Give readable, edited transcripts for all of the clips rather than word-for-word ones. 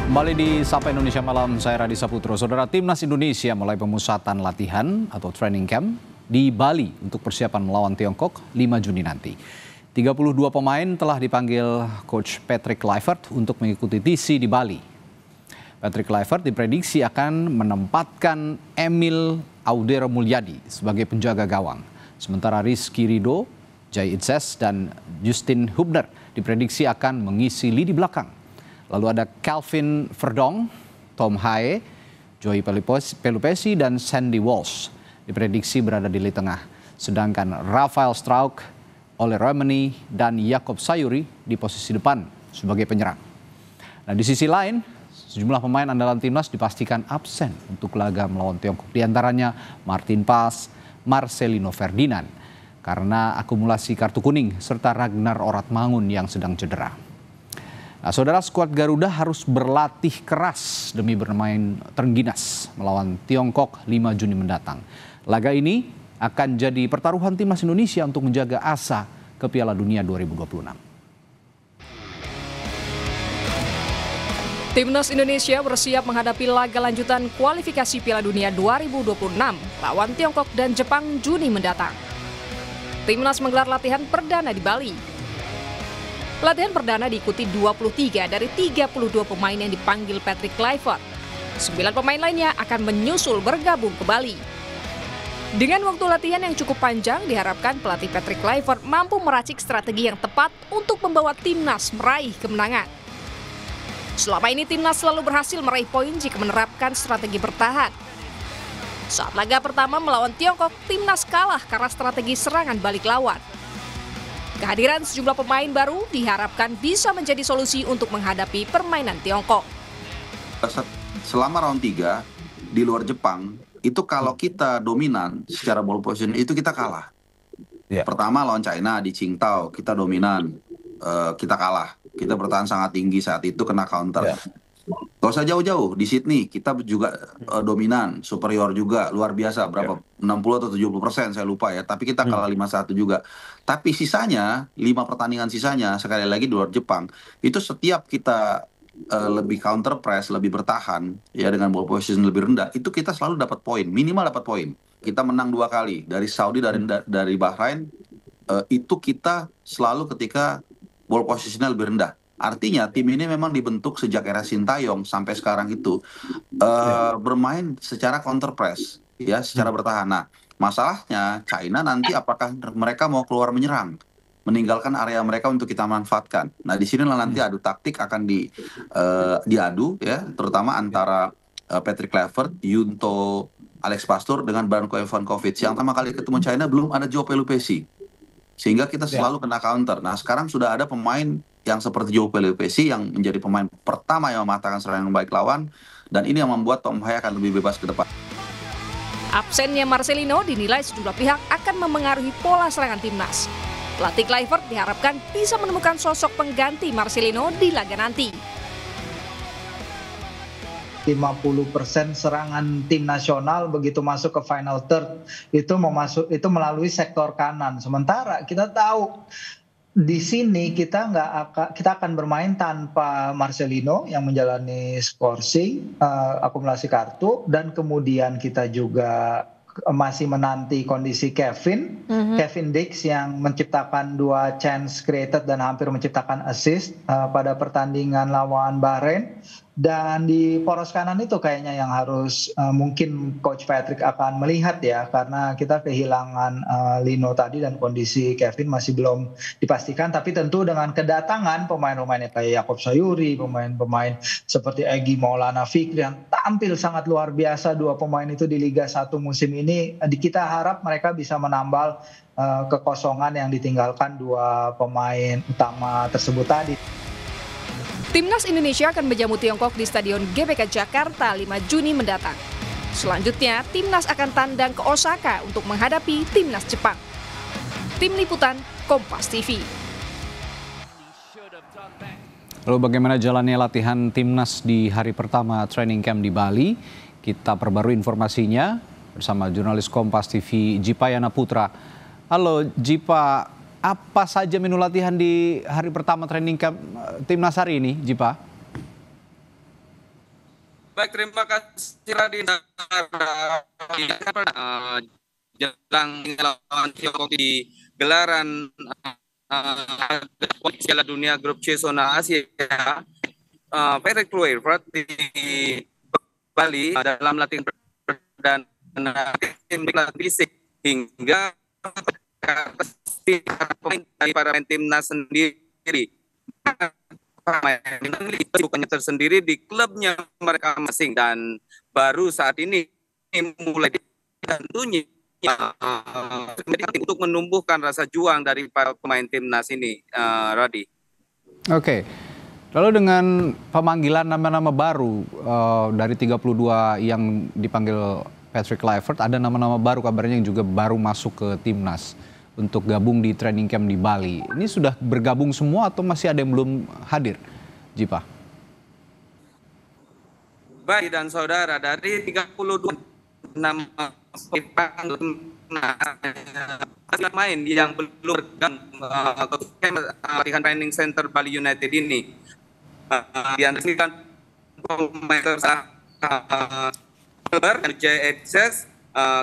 Kembali di Sapa Indonesia Malam, saya Radi Saputro. Saudara, Timnas Indonesia mulai pemusatan latihan atau training camp di Bali untuk persiapan melawan Tiongkok 5 Juni nanti. 32 pemain telah dipanggil Coach Patrick Kluivert untuk mengikuti TC di Bali. Patrick Kluivert diprediksi akan menempatkan Emil Audero Mulyadi sebagai penjaga gawang. Sementara Rizky Ridho, Jai Itzes, dan Justin Hubner diprediksi akan mengisi lini belakang. Lalu ada Calvin Verdong, Tom Hae, Joey Pelupesi, dan Sandy Walsh diprediksi berada di lini tengah. Sedangkan Rafael Strauch, Ole Roemeny, dan Jakob Sayuri di posisi depan sebagai penyerang. Nah, di sisi lain, sejumlah pemain andalan timnas dipastikan absen untuk laga melawan Tiongkok. Di antaranya Martin Pas, Marcelino Ferdinand karena akumulasi kartu kuning, serta Ragnar Oratmangun yang sedang cedera. Nah, saudara, skuad Garuda harus berlatih keras demi bermain terengginas melawan Tiongkok 5 Juni mendatang. Laga ini akan jadi pertaruhan timnas Indonesia untuk menjaga asa ke Piala Dunia 2026. Timnas Indonesia bersiap menghadapi laga lanjutan kualifikasi Piala Dunia 2026 lawan Tiongkok dan Jepang Juni mendatang. Timnas menggelar latihan perdana di Bali. Latihan perdana diikuti 23 dari 32 pemain yang dipanggil Patrick Kluivert. 9 pemain lainnya akan menyusul bergabung ke Bali. Dengan waktu latihan yang cukup panjang, diharapkan pelatih Patrick Kluivert mampu meracik strategi yang tepat untuk membawa timnas meraih kemenangan. Selama ini timnas selalu berhasil meraih poin jika menerapkan strategi bertahan. Saat laga pertama melawan Tiongkok, timnas kalah karena strategi serangan balik lawan. Kehadiran sejumlah pemain baru diharapkan bisa menjadi solusi untuk menghadapi permainan Tiongkok. Selama round 3 di luar Jepang, itu kalau kita dominan secara ball position itu kita kalah. Pertama lawan China di Qingdao, kita dominan, kita kalah. Kita bertahan sangat tinggi saat itu, kena counter. Gak usah jauh-jauh, di Sydney kita juga dominan, superior juga, luar biasa, berapa 60 atau 70% saya lupa ya, tapi kita kalah 5-1 juga. Tapi sisanya, 5 pertandingan sisanya, sekali lagi di luar Jepang, itu setiap kita lebih counter press, lebih bertahan, ya dengan ball position lebih rendah, itu kita selalu dapat poin, minimal dapat poin. Kita menang 2 kali, dari Saudi, dari Bahrain, itu kita selalu ketika ball positionnya lebih rendah. Artinya tim ini memang dibentuk sejak era Sintayong sampai sekarang itu bermain secara counter press, ya, secara bertahan. Nah, masalahnya China nanti apakah mereka mau keluar menyerang, meninggalkan area mereka untuk kita manfaatkan. Nah, di sinilah nanti adu taktik akan diadu, ya, terutama antara Patrick Kluivert, Yunto, Alex Pastur dengan Branko Ivankovic. Yang pertama kali ketemu China belum ada Joe Pelupesi, sehingga kita selalu kena counter. Nah, sekarang sudah ada pemain yang seperti Joe Pelupesi yang menjadi pemain pertama yang mematahkan serangan baik lawan, dan ini yang membuat Tom Hae akan lebih bebas ke depan. Absennya Marcelino dinilai sejumlah pihak akan memengaruhi pola serangan timnas. Pelatih Kluivert diharapkan bisa menemukan sosok pengganti Marcelino di laga nanti. 50% serangan tim nasional begitu masuk ke final third itu melalui sektor kanan. Sementara kita tahu di sini kita akan bermain tanpa Marcelino yang menjalani scoring, akumulasi kartu, dan kemudian kita juga masih menanti kondisi Kevin Dix yang menciptakan 2 chance created dan hampir menciptakan assist pada pertandingan lawan Bahrain. Dan di poros kanan itu kayaknya yang harus mungkin Coach Patrick akan melihat ya, karena kita kehilangan Lino tadi dan kondisi Kevin masih belum dipastikan. Tapi tentu dengan kedatangan pemain-pemainnya kayak Jakob Sayuri, pemain-pemain seperti Egy Maulana Fikri yang tampil sangat luar biasa, 2 pemain itu di Liga 1 musim ini, kita harap mereka bisa menambal kekosongan yang ditinggalkan 2 pemain utama tersebut tadi. Timnas Indonesia akan menjamu Tiongkok di Stadion GBK Jakarta 5 Juni mendatang. Selanjutnya, Timnas akan tandang ke Osaka untuk menghadapi Timnas Jepang. Tim Liputan, Kompas TV. Lalu bagaimana jalannya latihan Timnas di hari pertama training camp di Bali? Kita perbarui informasinya bersama jurnalis Kompas TV Jipayana Putra. Halo Jipa, apa saja menu latihan di hari pertama training camp Timnas hari ini, Jipa? Baik, terima kasih Radina. Jelang lawan Tiongkok di gelaran Piala Dunia Grup C Zona Asia, Patrick Kluivert di Bali dalam latihan perdana tim fisik hingga pemain dari para pemain timnas sendiri. Bukannya tersendiri di klubnya mereka masing dan baru saat ini mulai tentunya untuk menumbuhkan rasa juang dari para pemain timnas ini, Radi. Oke. Lalu dengan pemanggilan nama-nama baru dari 32 yang dipanggil Patrick Kluivert, ada nama-nama baru kabarnya yang juga baru masuk ke timnas untuk gabung di training camp di Bali. Ini sudah bergabung semua atau masih ada yang belum hadir, Jipa? Baik dan saudara, dari 32 nama main yang belum bergabung ke latihan training center Bali United ini, diantaranya pemain JHS,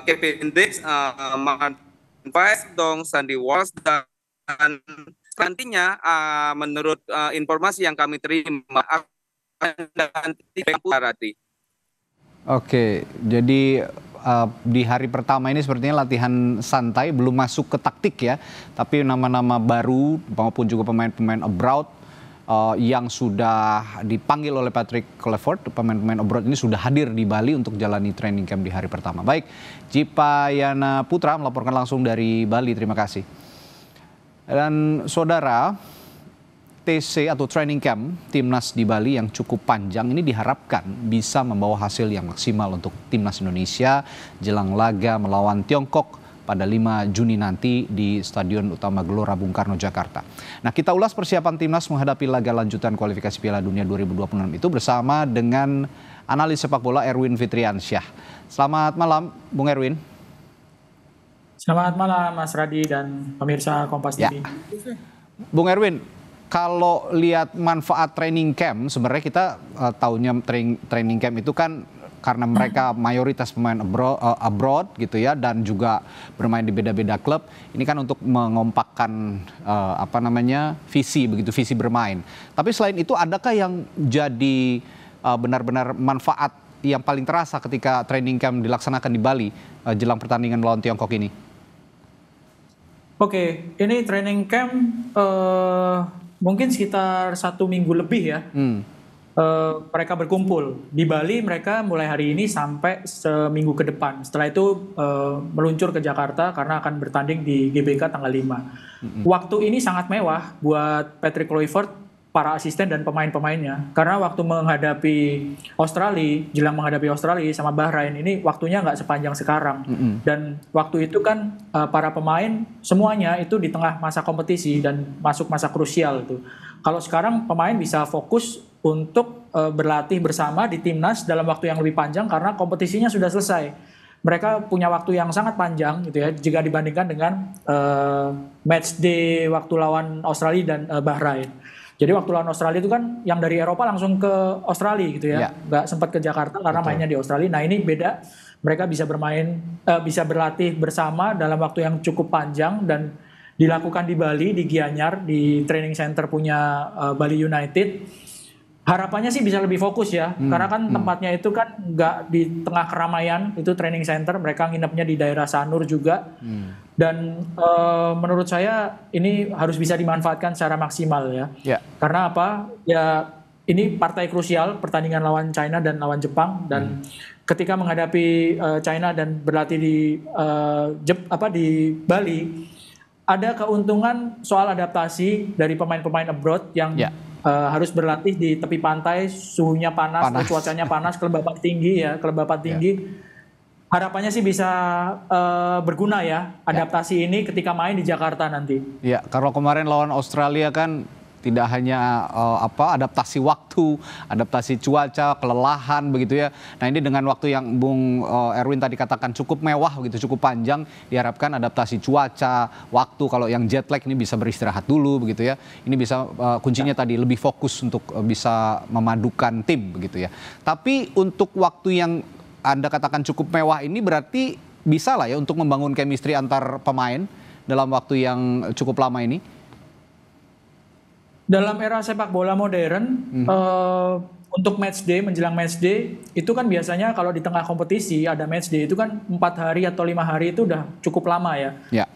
Kevin Dix, Vice Dong, Sandy Walsh, dan nantinya menurut informasi yang kami terima akan nanti. Oke, jadi di hari pertama ini sepertinya latihan santai, belum masuk ke taktik ya, tapi nama-nama baru maupun juga pemain-pemain abroad yang sudah dipanggil oleh Patrick Kluivert, pemain-pemain abroad ini sudah hadir di Bali untuk jalani training camp di hari pertama. Baik, Jipa Yana Putra melaporkan langsung dari Bali, terima kasih. Dan saudara, TC atau training camp timnas di Bali yang cukup panjang ini diharapkan bisa membawa hasil yang maksimal untuk timnas Indonesia jelang laga melawan Tiongkok pada 5 Juni nanti di Stadion Utama Gelora Bung Karno, Jakarta. Nah, kita ulas persiapan timnas menghadapi laga lanjutan kualifikasi Piala Dunia 2026 itu bersama dengan analis sepak bola Erwin Fitriansyah. Selamat malam, Bung Erwin. Selamat malam, Mas Radi dan pemirsa Kompas TV. Bung Erwin, kalau lihat manfaat training camp, sebenarnya kita tahunya training camp itu kan karena mereka mayoritas pemain abroad gitu ya, dan juga bermain di beda-beda klub. Ini kan untuk mengompakkan visi bermain. Tapi selain itu, adakah yang jadi benar-benar manfaat yang paling terasa ketika training camp dilaksanakan di Bali jelang pertandingan melawan Tiongkok ini? Oke, ini training camp mungkin sekitar 1 minggu lebih ya. Mereka berkumpul di Bali. Mereka mulai hari ini sampai seminggu ke depan. Setelah itu meluncur ke Jakarta karena akan bertanding di GBK tanggal 5. Waktu ini sangat mewah buat Patrick Kluivert, para asisten dan pemain-pemainnya. Karena waktu menghadapi Australia, jelang menghadapi Australia sama Bahrain ini waktunya nggak sepanjang sekarang. Dan waktu itu kan para pemain semuanya itu di tengah masa kompetisi dan masuk masa krusial itu. Kalau sekarang pemain bisa fokus untuk berlatih bersama di timnas dalam waktu yang lebih panjang karena kompetisinya sudah selesai. Mereka punya waktu yang sangat panjang gitu ya jika dibandingkan dengan match day waktu lawan Australia dan Bahrain. Jadi waktu lawan Australia itu kan yang dari Eropa langsung ke Australia gitu ya. Nggak sempat ke Jakarta karena mainnya di Australia. Nah, ini beda. Mereka bisa bisa berlatih bersama dalam waktu yang cukup panjang dan dilakukan di Bali, di Gianyar, di training center punya Bali United. Harapannya sih bisa lebih fokus ya, karena kan tempatnya itu kan nggak di tengah keramaian, itu training center, mereka nginepnya di daerah Sanur juga. Dan menurut saya ini harus bisa dimanfaatkan secara maksimal ya. Karena apa? Ya ini partai krusial, pertandingan lawan China dan lawan Jepang, dan ketika menghadapi China dan berlatih di Bali, ada keuntungan soal adaptasi dari pemain-pemain abroad yang harus berlatih di tepi pantai, suhunya panas. Cuacanya panas, kelembapan tinggi ya, Harapannya sih bisa berguna ya adaptasi ini ketika main di Jakarta nanti. Ya, kalau kemarin lawan Australia kan tidak hanya adaptasi waktu, adaptasi cuaca, kelelahan begitu ya. Nah ini dengan waktu yang Bung Erwin tadi katakan cukup mewah begitu, cukup panjang, diharapkan adaptasi cuaca, waktu, kalau yang jet lag ini bisa beristirahat dulu begitu ya. Ini bisa kuncinya tadi lebih fokus untuk bisa memadukan tim begitu ya. Tapi untuk waktu yang Anda katakan cukup mewah ini berarti bisa lah ya untuk membangun chemistry antar pemain dalam waktu yang cukup lama ini? Dalam era sepak bola modern, untuk match day, menjelang match day, itu kan biasanya kalau di tengah kompetisi ada match day, itu kan 4 hari atau 5 hari itu udah cukup lama ya. Ya.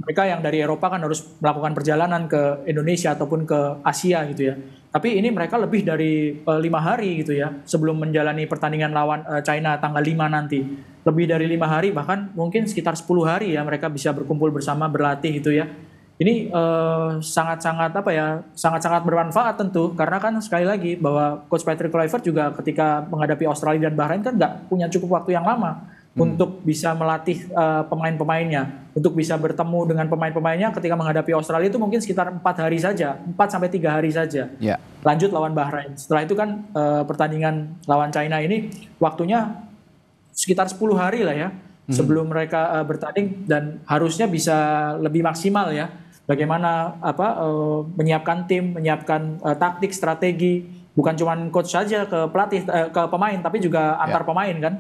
Mereka yang dari Eropa kan harus melakukan perjalanan ke Indonesia ataupun ke Asia gitu ya. Tapi ini mereka lebih dari 5 hari gitu ya, sebelum menjalani pertandingan lawan China tanggal 5 nanti. Lebih dari 5 hari, bahkan mungkin sekitar 10 hari ya mereka bisa berkumpul bersama, berlatih gitu ya. Ini sangat-sangat sangat-sangat bermanfaat tentu, karena kan sekali lagi bahwa Coach Patrick Kluivert juga ketika menghadapi Australia dan Bahrain kan nggak punya cukup waktu yang lama untuk bisa melatih pemain-pemainnya, untuk bisa bertemu dengan pemain-pemainnya. Ketika menghadapi Australia itu mungkin sekitar 4 hari saja, 4-3 hari saja. Yeah. Lanjut lawan Bahrain. Setelah itu kan pertandingan lawan China ini waktunya sekitar 10 hari lah ya sebelum mereka bertanding, dan harusnya bisa lebih maksimal ya. Bagaimana menyiapkan tim, menyiapkan taktik, strategi, bukan cuma coach saja ke pelatih, ke pemain, tapi juga antar pemain kan.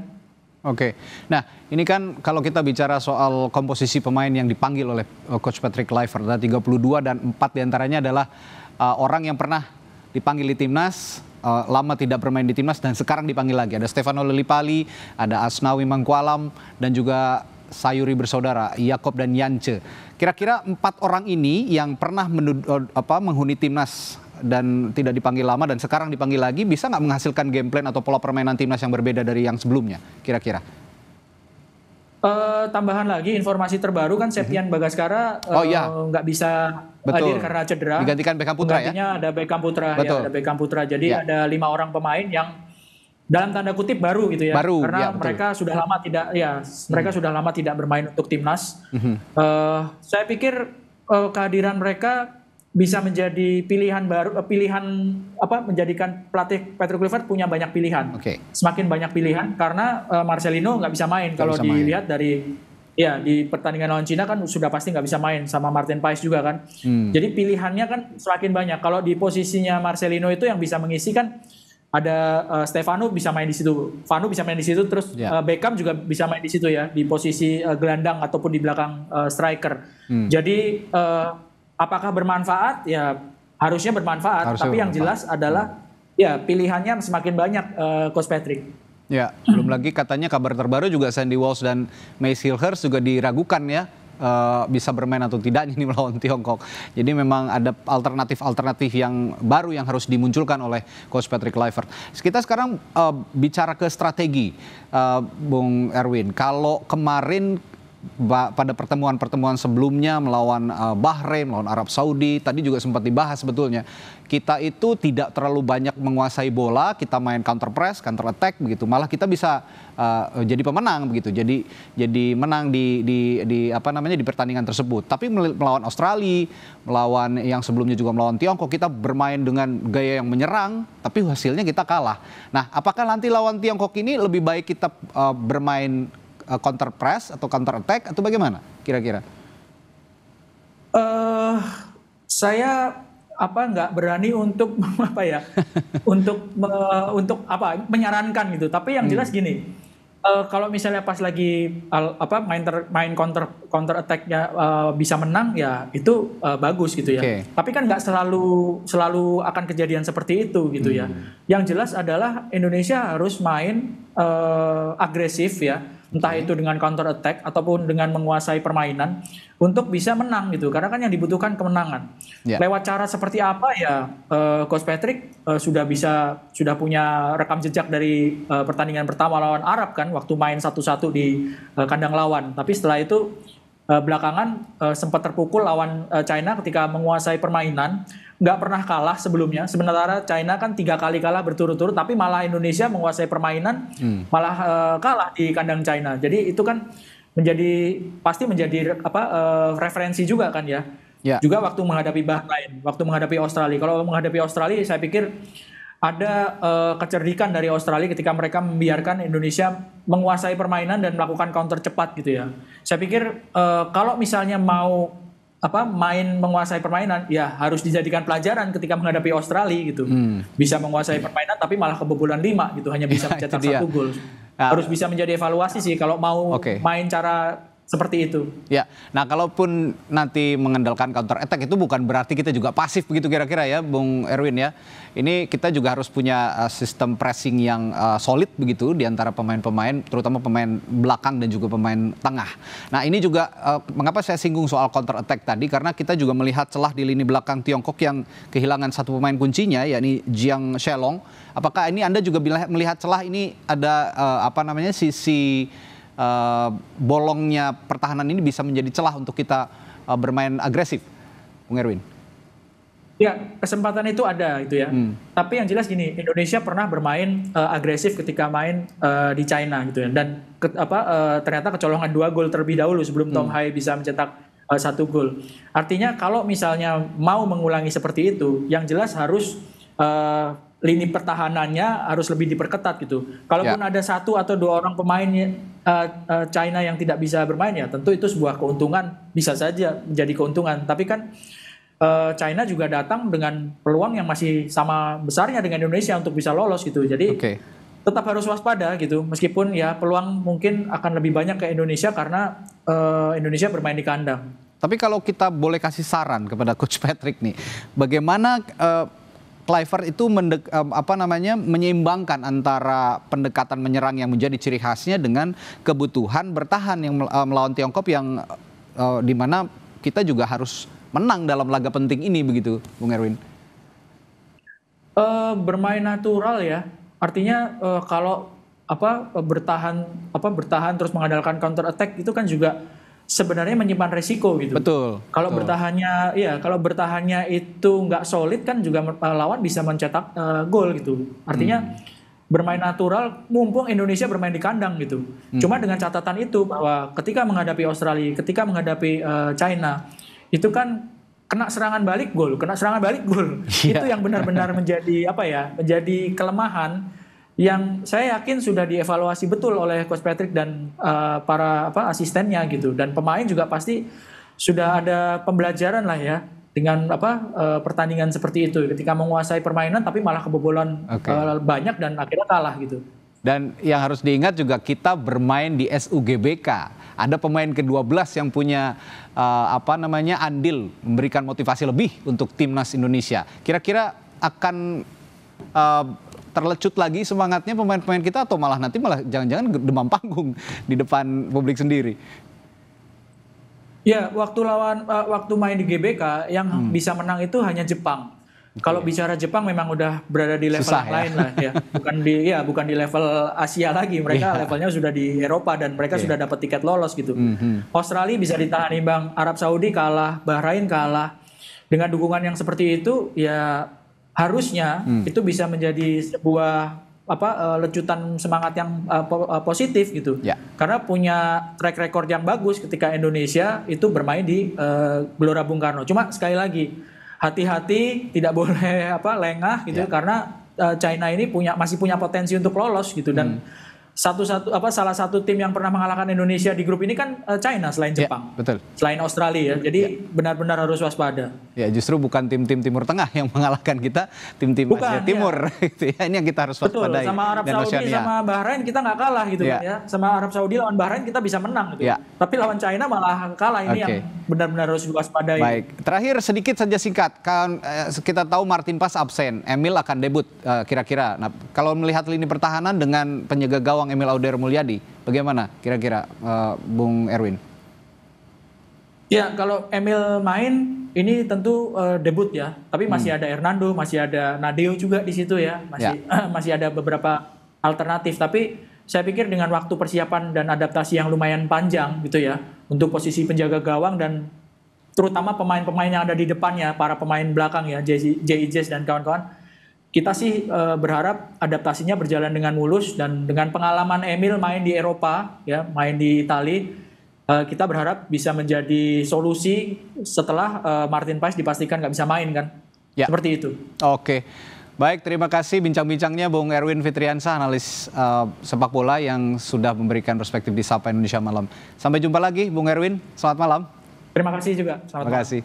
Oke, nah ini kan kalau kita bicara soal komposisi pemain yang dipanggil oleh Coach Patrick Kluivert, ada 32 dan 4 diantaranya adalah orang yang pernah dipanggil di timnas, lama tidak bermain di timnas dan sekarang dipanggil lagi. Ada Stefano Lillipali, ada Asnawi Mangkualam, dan juga Sayuri bersaudara, Yakob dan Yance. Kira-kira 4 orang ini yang pernah menghuni timnas dan tidak dipanggil lama dan sekarang dipanggil lagi, bisa nggak menghasilkan game plan atau pola permainan timnas yang berbeda dari yang sebelumnya kira-kira? Tambahan lagi informasi terbaru kan Septian Bagaskara nggak bisa hadir karena cedera. Digantikan Beckham Putra ya? Ada Beckham Putra, ya, ada Beckham Putra. Jadi ada 5 orang pemain yang dalam tanda kutip baru gitu ya, karena mereka sudah lama mereka sudah lama tidak bermain untuk timnas. Saya pikir kehadiran mereka bisa menjadi pilihan baru, menjadikan pelatih Patrick Kluivert punya banyak pilihan, semakin banyak pilihan, karena Marcelino nggak bisa main kalau dilihat dari di pertandingan lawan Cina kan sudah pasti nggak bisa main, sama Martin Paes juga kan. Jadi pilihannya kan semakin banyak. Kalau di posisinya Marcelino itu yang bisa mengisi kan ada Stefano bisa main di situ, Vanu bisa main di situ, terus Beckham juga bisa main di situ ya, di posisi gelandang ataupun di belakang striker. Jadi apakah bermanfaat? Ya harusnya bermanfaat. Tapi yang jelas adalah pilihannya semakin banyak Coach Patrick. Ya, belum lagi katanya kabar terbaru juga Sandy Walsh dan Mace Hilhurst juga diragukan ya, bisa bermain atau tidaknya ini melawan Tiongkok. Jadi memang ada alternatif yang baru yang harus dimunculkan oleh Coach Patrick Kluivert. Kita sekarang bicara ke strategi, Bung Erwin. Kalau kemarin pada pertemuan sebelumnya melawan Bahrain, melawan Arab Saudi, tadi juga sempat dibahas sebetulnya. Kita itu tidak terlalu banyak menguasai bola, kita main counter press, counter attack begitu. Malah kita bisa jadi pemenang begitu. Jadi menang di pertandingan tersebut. Tapi melawan Australia, melawan yang sebelumnya juga melawan Tiongkok, kita bermain dengan gaya yang menyerang, tapi hasilnya kita kalah. Nah, apakah nanti lawan Tiongkok ini lebih baik kita bermain counter press atau counter attack atau bagaimana kira-kira? Saya nggak berani untuk untuk menyarankan gitu. Tapi yang jelas gini, kalau misalnya pas lagi main counter attack-nya bisa menang, ya itu bagus gitu ya. Tapi kan nggak selalu akan kejadian seperti itu gitu ya. Yang jelas adalah Indonesia harus main agresif ya, entah itu dengan counter attack ataupun dengan menguasai permainan untuk bisa menang gitu. Karena kan yang dibutuhkan kemenangan. Lewat cara seperti apa ya, Coach Patrick sudah punya rekam jejak dari pertandingan pertama lawan Arab kan, waktu main 1-1 di kandang lawan. Tapi setelah itu belakangan sempat terpukul lawan China ketika menguasai permainan. Nggak pernah kalah sebelumnya. Sementara China kan 3 kali kalah berturut-turut, tapi malah Indonesia menguasai permainan malah kalah di kandang China. Jadi itu kan pasti menjadi referensi juga kan ya. Juga waktu menghadapi Bahrain, waktu menghadapi Australia. Kalau menghadapi Australia, saya pikir ada kecerdikan dari Australia ketika mereka membiarkan Indonesia menguasai permainan dan melakukan counter cepat gitu ya. Saya pikir kalau misalnya mau main menguasai permainan, ya harus dijadikan pelajaran ketika menghadapi Australia gitu. Bisa menguasai permainan tapi malah kebobolan 5 gitu, hanya bisa mencetak 1 gol. Harus bisa menjadi evaluasi sih kalau mau main cara seperti itu. Ya, nah kalaupun nanti mengandalkan counter attack itu bukan berarti kita juga pasif begitu kira-kira ya, Bung Erwin ya. Ini kita juga harus punya sistem pressing yang solid begitu di antara pemain-pemain, terutama pemain belakang dan juga pemain tengah. Nah ini juga mengapa saya singgung soal counter attack tadi, karena kita juga melihat celah di lini belakang Tiongkok yang kehilangan 1 pemain kuncinya, yakni Jiang Shelong. Apakah ini Anda juga melihat celah ini ada sisi bolongnya pertahanan ini bisa menjadi celah untuk kita bermain agresif, Bung Erwin? Ya, kesempatan itu ada gitu ya. Tapi yang jelas gini, Indonesia pernah bermain agresif ketika main di China gitu ya. Dan ternyata kecolongan 2 gol terlebih dahulu sebelum Tom Hai bisa mencetak 1 gol. Artinya kalau misalnya mau mengulangi seperti itu, yang jelas harus lini pertahanannya harus lebih diperketat gitu. Kalaupun ada 1 atau 2 orang pemain China yang tidak bisa bermain, ya tentu itu sebuah keuntungan, bisa saja menjadi keuntungan. Tapi kan China juga datang dengan peluang yang masih sama besarnya dengan Indonesia untuk bisa lolos gitu. Jadi tetap harus waspada gitu. Meskipun ya peluang mungkin akan lebih banyak ke Indonesia karena Indonesia bermain di kandang. Tapi kalau kita boleh kasih saran kepada Coach Patrick nih, bagaimana Kluivert itu menyeimbangkan antara pendekatan menyerang yang menjadi ciri khasnya dengan kebutuhan bertahan yang melawan Tiongkok yang dimana kita juga harus menang dalam laga penting ini begitu, Bung Erwin? Bermain natural ya, artinya kalau bertahan terus mengandalkan counter attack itu kan juga sebenarnya menyimpan resiko gitu. Betul. Kalau bertahannya itu nggak solid kan juga lawan bisa mencetak gol gitu. Artinya bermain natural mumpung Indonesia bermain di kandang gitu. Cuma dengan catatan itu bahwa ketika menghadapi Australia, ketika menghadapi China, itu kan kena serangan balik gol. Itu yang benar-benar menjadi menjadi kelemahan yang saya yakin sudah dievaluasi betul oleh Coach Patrick dan para asistennya gitu, dan pemain juga pasti sudah ada pembelajaran lah ya dengan pertandingan seperti itu ketika menguasai permainan tapi malah kebobolan banyak dan akhirnya kalah gitu. Dan yang harus diingat juga kita bermain di SUGBK, ada pemain ke-12 yang punya andil memberikan motivasi lebih untuk timnas Indonesia. Kira-kira akan terlecut lagi semangatnya pemain-pemain kita atau malah jangan-jangan demam panggung di depan publik sendiri? Ya, waktu main di GBK yang bisa menang itu hanya Jepang. Kalau bicara Jepang memang udah berada di level lain lah ya. Bukan di level Asia lagi. Mereka levelnya sudah di Eropa dan mereka sudah dapat tiket lolos gitu. Australia bisa ditahan imbang, Arab Saudi kalah, Bahrain kalah. Dengan dukungan yang seperti itu ya harusnya itu bisa menjadi sebuah lecutan semangat yang positif gitu. Karena punya track record yang bagus ketika Indonesia itu bermain di Gelora Bung Karno. Cuma sekali lagi hati-hati, tidak boleh lengah gitu karena China ini masih punya potensi untuk lolos gitu. Dan salah satu tim yang pernah mengalahkan Indonesia di grup ini kan China selain Jepang, selain Australia ya. Jadi benar-benar harus waspada. Ya, justru bukan tim-tim Timur Tengah yang mengalahkan kita, tim-tim Asia Timur. Ya. Ini yang kita harus waspadai. Sama Arab Saudi sama Bahrain kita nggak kalah gitu kan ya. Sama Arab Saudi lawan Bahrain kita bisa menang gitu. Tapi lawan China malah kalah. Ini yang benar-benar harus diwaspadai. Baik, terakhir sedikit saja singkat. Kita tahu Martin Paes absen, Emil akan debut kira-kira. Nah, kalau melihat lini pertahanan dengan penjaga gawang Emil Auder Mulyadi, bagaimana kira-kira Bung Erwin? Ya, kalau Emil main ini tentu debut ya, tapi masih ada Hernando, masih ada Nadeo juga di situ ya, masih ada beberapa alternatif. Tapi saya pikir dengan waktu persiapan dan adaptasi yang lumayan panjang gitu ya, untuk posisi penjaga gawang dan terutama pemain-pemain yang ada di depannya, para pemain belakang ya, J.I.J dan kawan-kawan. Kita sih berharap adaptasinya berjalan dengan mulus, dan dengan pengalaman Emil main di Eropa, ya, main di Italia, kita berharap bisa menjadi solusi setelah Martin Paes dipastikan nggak bisa main kan. Ya. Seperti itu. Oke. Baik, terima kasih bincang-bincangnya Bung Erwin Fitriansah, analis sepak bola yang sudah memberikan perspektif di Sapa Indonesia Malam. Sampai jumpa lagi Bung Erwin, selamat malam. Terima kasih juga. Terima kasih.